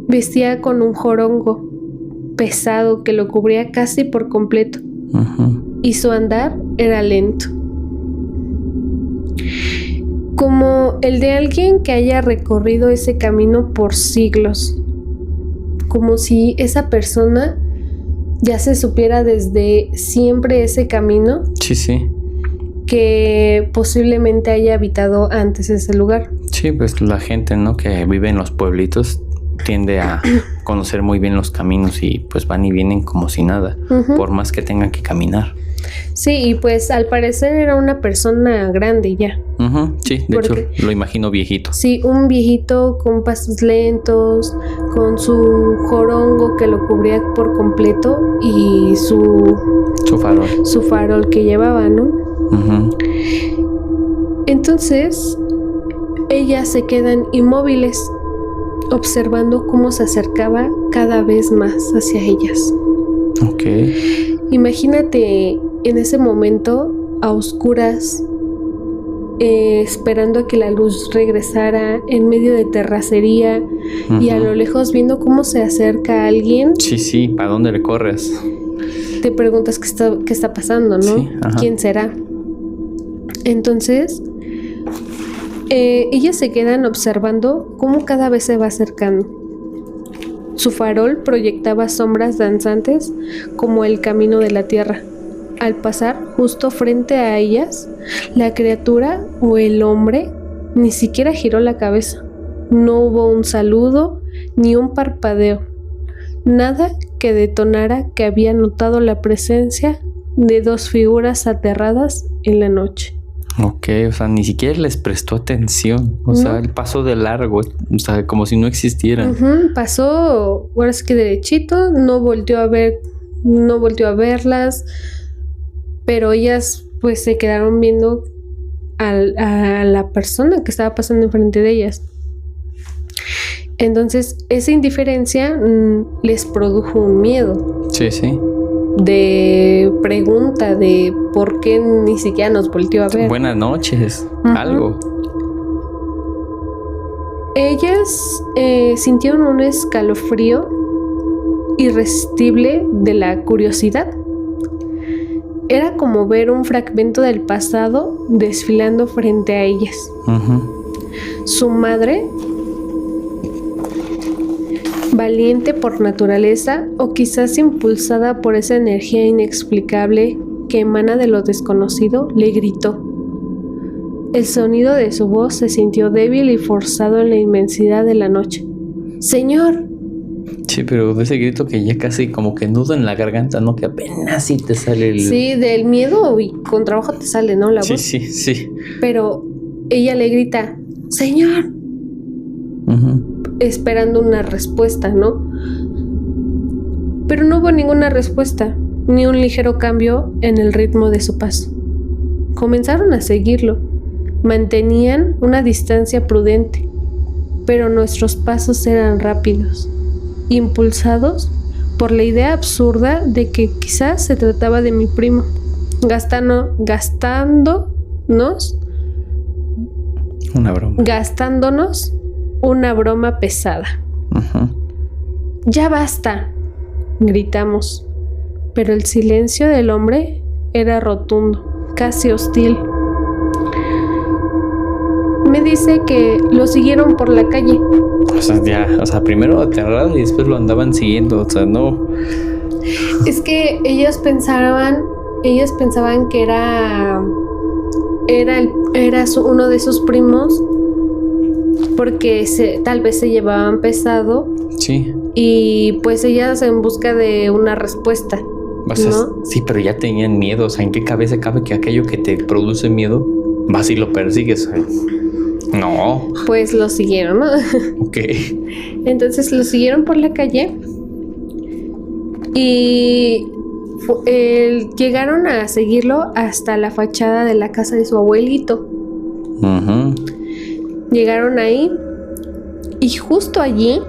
vestía con un jorongo pesado que lo cubría casi por completo. Y su andar era lento, como el de alguien que haya recorrido ese camino por siglos, como si esa persona ya se supiera desde siempre ese camino. Sí. Que posiblemente haya habitado antes ese lugar. Sí, pues la gente, ¿no? Que vive en los pueblitos tiende a conocer muy bien los caminos y pues van y vienen como si nada, por más que tengan que caminar. Sí, y pues al parecer era una persona grande ya. Sí, de hecho lo imagino viejito. Sí, un viejito con pasos lentos, con su jorongo que lo cubría por completo y su farol que llevaba, ¿no? Entonces, ellas se quedan inmóviles, observando cómo se acercaba cada vez más hacia ellas. Ok. Imagínate en ese momento a oscuras, esperando a que la luz regresara en medio de terracería y a lo lejos viendo cómo se acerca alguien. Sí, ¿para dónde le corres? Te preguntas qué está pasando, ¿no? Sí, ¿quién será? Entonces, ellas se quedan observando cómo cada vez se va acercando. Su farol proyectaba sombras danzantes como el camino de la tierra. Al pasar justo frente a ellas, la criatura o el hombre ni siquiera giró la cabeza. No hubo un saludo ni un parpadeo. Nada que detonara que había notado la presencia de dos figuras aterradas en la noche. Ok, o sea, ni siquiera les prestó atención. O sea, el paso de largo, o sea, como si no existieran. Pasó, ahora sí que derechito, no volteó a verlas, pero ellas pues se quedaron viendo a la persona que estaba pasando enfrente de ellas. Entonces esa indiferencia les produjo un miedo. Sí, sí. De pregunta de por qué ni siquiera nos volteó a ver. Buenas noches, algo. Ellas sintieron un escalofrío irresistible de la curiosidad. Era como ver un fragmento del pasado desfilando frente a ellas. Su madre, valiente por naturaleza o quizás impulsada por esa energía inexplicable que emana de lo desconocido, le gritó. El sonido de su voz se sintió débil y forzado en la inmensidad de la noche. ¡Señor! Sí, pero de ese grito que ya casi como que nudo en la garganta, ¿no? Que apenas sí te sale el... Sí, del miedo y con trabajo te sale, ¿no? La voz. Sí. Pero ella le grita, ¡Señor! Esperando una respuesta, ¿no? Pero no hubo ninguna respuesta, ni un ligero cambio en el ritmo de su paso. Comenzaron a seguirlo. Mantenían una distancia prudente, pero nuestros pasos eran rápidos, impulsados por la idea absurda de que quizás se trataba de mi primo, gastándonos una broma pesada. Ya basta, gritamos, pero el silencio del hombre era rotundo, casi hostil. Me dice que lo siguieron por la calle. O sea, primero aterrado y después lo andaban siguiendo, o sea, no. Es que ellas pensaban que era uno de sus primos, porque tal vez se llevaban pesado. Sí. Y pues ellas en busca de una respuesta, O sea, ¿no? Sí, pero ya tenían miedo. O sea, ¿en qué cabeza cabe que aquello que te produce miedo vas y lo persigues? No. Pues lo siguieron, ¿no? Ok. Entonces lo siguieron por la calle y llegaron a seguirlo hasta la fachada de la casa de su abuelito. Llegaron ahí y justo allí,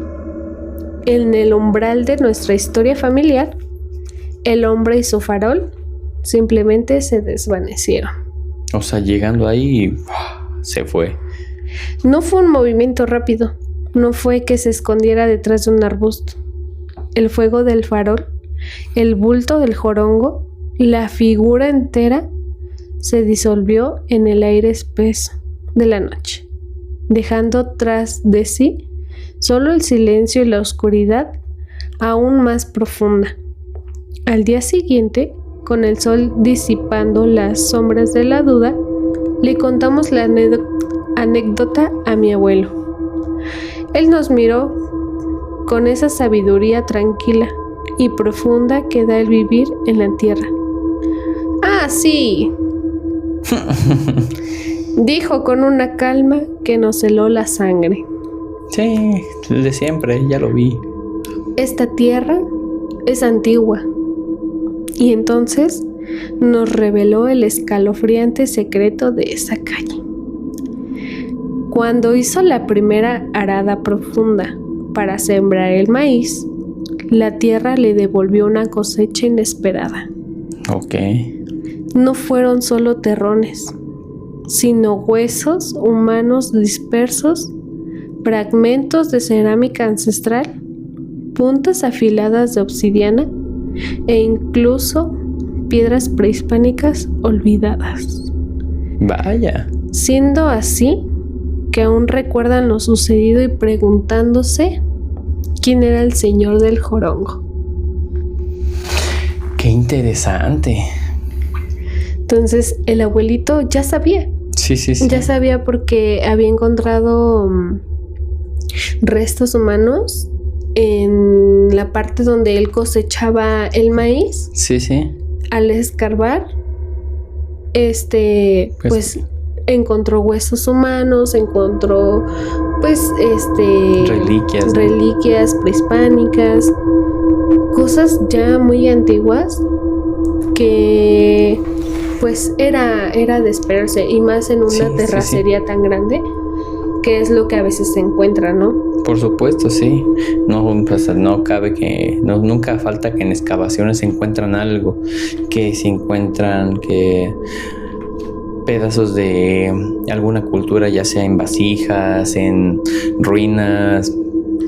en el umbral de nuestra historia familiar, el hombre y su farol simplemente se desvanecieron. O sea, llegando ahí, se fue. No fue un movimiento rápido, no fue que se escondiera detrás de un arbusto. El fuego del farol, el bulto del jorongo, la figura entera se disolvió en el aire espeso de la noche, dejando tras de sí solo el silencio y la oscuridad aún más profunda. Al día siguiente, con el sol disipando las sombras de la duda, le contamos la anécdota a mi abuelo. Él nos miró con esa sabiduría tranquila y profunda que da el vivir en la tierra. ¡Ah, sí!, dijo con una calma que nos heló la sangre. Sí, el de siempre, ya lo vi. Esta tierra es antigua. Y entonces nos reveló el escalofriante secreto de esa calle. Cuando hizo la primera arada profunda para sembrar el maíz, la tierra le devolvió una cosecha inesperada. Ok. No fueron solo terrones, sino huesos humanos dispersos, fragmentos de cerámica ancestral, puntas afiladas de obsidiana e incluso piedras prehispánicas olvidadas. Vaya. Siendo así que aún recuerdan lo sucedido y preguntándose quién era el señor del jorongo. Qué interesante. Entonces el abuelito ya sabía. Sí. Ya sabía porque había encontrado restos humanos en la parte donde él cosechaba el maíz. Sí. Al escarbar, pues encontró huesos humanos, encontró reliquias prehispánicas, cosas ya muy antiguas que pues era de esperarse, y más en una terracería tan grande, que es lo que a veces se encuentra, ¿no? Por supuesto, sí. No, pues no cabe que, nunca falta que en excavaciones se encuentran algo, que se encuentran que pedazos de alguna cultura, ya sea en vasijas, en ruinas,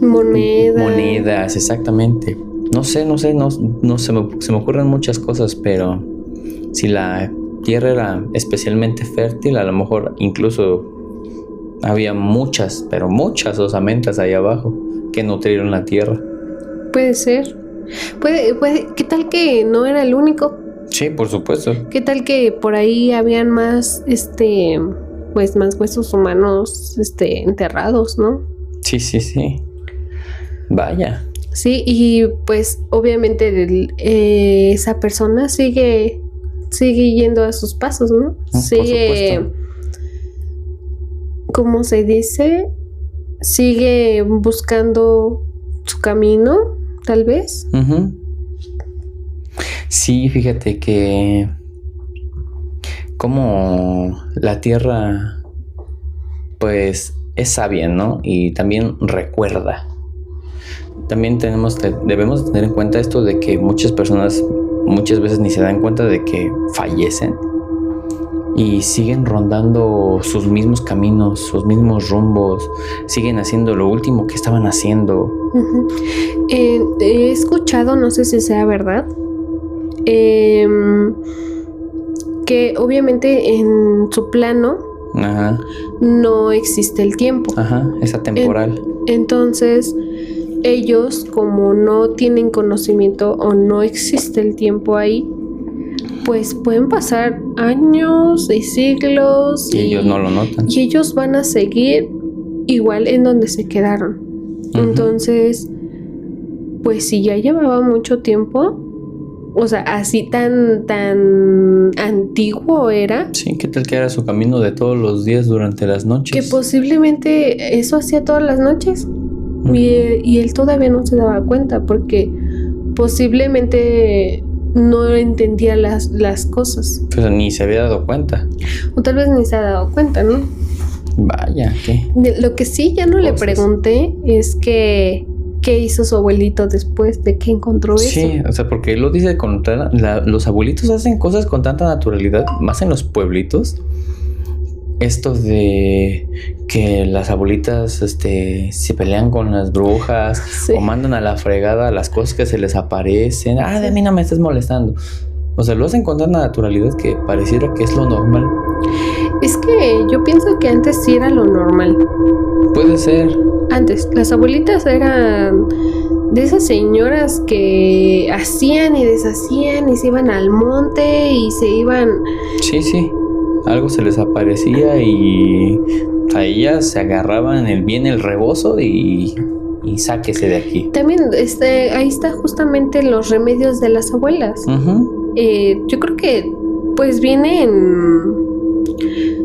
monedas, exactamente. No sé, se me ocurren muchas cosas, pero si la tierra era especialmente fértil, a lo mejor incluso había muchas, pero muchas osamentas ahí abajo que nutrieron la tierra. Puede ser. Puede, ¿qué tal que no era el único? Sí, por supuesto. ¿Qué tal que por ahí habían más, pues más huesos humanos, enterrados, ¿no? Sí. Vaya. Sí, y pues obviamente esa persona sigue yendo a sus pasos, ¿no? Sigue, por supuesto. ¿cómo se dice? Sigue buscando su camino, tal vez. Uh-huh. Sí, fíjate que como la tierra pues es sabia, ¿no? Y también recuerda. También debemos tener en cuenta esto de que muchas personas muchas veces ni se dan cuenta de que fallecen y siguen rondando sus mismos caminos, sus mismos rumbos, siguen haciendo lo último que estaban haciendo. Uh-huh. He escuchado, no sé si sea verdad, que obviamente en su plano Ajá. no existe el tiempo. Ajá, es atemporal. Entonces, ellos, como no tienen conocimiento o no existe el tiempo ahí, pues pueden pasar años y siglos y ellos no lo notan. Y ellos van a seguir igual en donde se quedaron. Uh-huh. Entonces, pues si ya llevaba mucho tiempo, o sea, así tan antiguo era. Sí, ¿qué tal que era su camino de todos los días durante las noches? Que posiblemente eso hacía todas las noches. Uh-huh. Y él todavía no se daba cuenta, porque posiblemente no entendía las cosas. Pero ni se había dado cuenta. O tal vez ni se ha dado cuenta, ¿no? Vaya, ¿qué? Lo que sí ya no le pregunté es que qué hizo su abuelito después de que encontró eso. Sí, o sea, porque él lo dice los abuelitos hacen cosas con tanta naturalidad, más en los pueblitos. Esto de que las abuelitas se pelean con las brujas, sí, o mandan a la fregada las cosas que se les aparecen. Ah, de mí no me estés molestando. O sea, lo hacen con tanta naturalidad que pareciera que es lo normal. Es que yo pienso que antes sí era lo normal. Puede ser. Antes, las abuelitas eran de esas señoras que hacían y deshacían y se iban al monte y se iban... Sí. Algo se les aparecía y a ellas se agarraban el rebozo y sáquese de aquí. También ahí está justamente los remedios de las abuelas. Uh-huh. Yo creo que pues viene en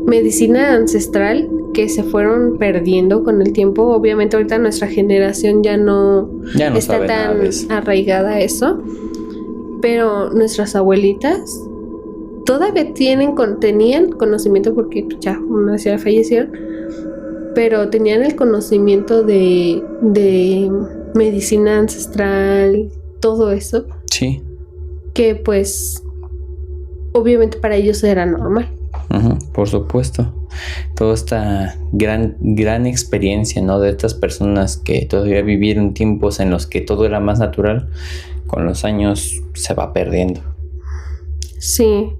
medicina ancestral que se fueron perdiendo con el tiempo. Obviamente ahorita nuestra generación ya no está tan arraigada a eso, pero nuestras abuelitas todavía tenían conocimiento, porque ya unas ya fallecieron, pero tenían el conocimiento de medicina ancestral, todo eso. Sí. Que pues obviamente para ellos era normal. Uh-huh, por supuesto. Toda esta gran experiencia, ¿no? De estas personas que todavía vivieron tiempos en los que todo era más natural, con los años se va perdiendo. Sí.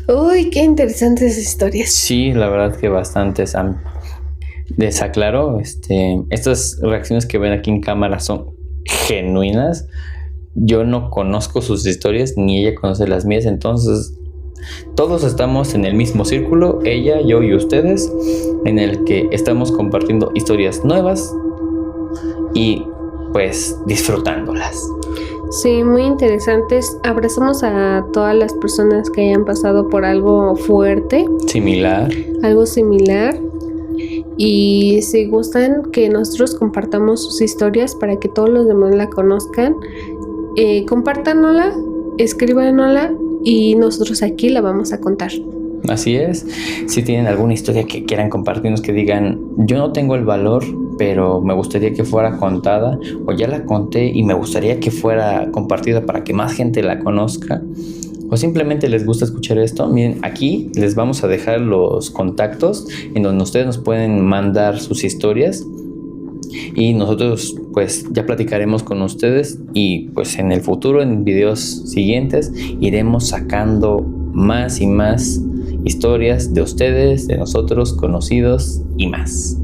Uy, qué interesantes historias. Sí, la verdad que bastante, Sam. Desaclaro, estas reacciones que ven aquí en cámara son genuinas. Yo no conozco sus historias, ni ella conoce las mías, entonces todos estamos en el mismo círculo, ella, yo y ustedes, en el que estamos compartiendo historias nuevas y pues disfrutándolas. Sí, muy interesantes. Abrazamos a todas las personas que hayan pasado por algo fuerte. Algo similar. Y si gustan que nosotros compartamos sus historias para que todos los demás la conozcan, compártanosla, escríbanosla y nosotros aquí la vamos a contar. Así es. Si tienen alguna historia que quieran compartirnos, que digan, yo no tengo el valor, pero me gustaría que fuera contada, o ya la conté y me gustaría que fuera compartida para que más gente la conozca, o simplemente les gusta escuchar esto, miren, aquí les vamos a dejar los contactos en donde ustedes nos pueden mandar sus historias y nosotros pues ya platicaremos con ustedes y pues en el futuro, en videos siguientes, iremos sacando más y más historias de ustedes, de nosotros, conocidos y más.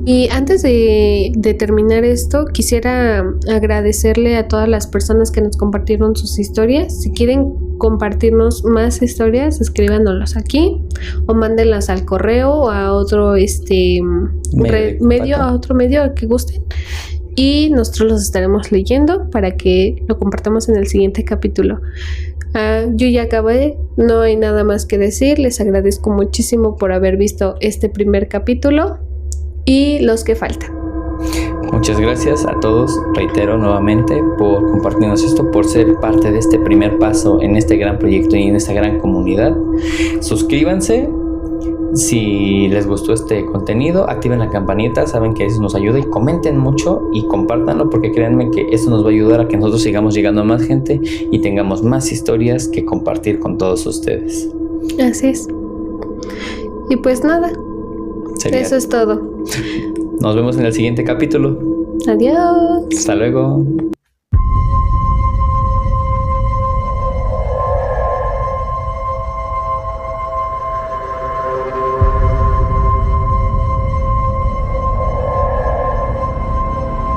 Y antes de terminar esto, quisiera agradecerle a todas las personas que nos compartieron sus historias. Si quieren compartirnos más historias, escríbanos aquí o mándenlas al correo o a otro a otro medio que gusten. Y nosotros los estaremos leyendo para que lo compartamos en el siguiente capítulo. Yo ya acabé, no hay nada más que decir. Les agradezco muchísimo por haber visto este primer capítulo y los que faltan. Muchas gracias a todos, reitero nuevamente, por compartirnos esto, por ser parte de este primer paso en este gran proyecto y en esta gran comunidad. Suscríbanse si les gustó este contenido, activen la campanita, saben que eso nos ayuda, y comenten mucho y compártanlo, porque créanme que eso nos va a ayudar a que nosotros sigamos llegando a más gente y tengamos más historias que compartir con todos ustedes. Así es. Y pues nada, eso es todo. Nos vemos en el siguiente capítulo. Adiós. Hasta luego.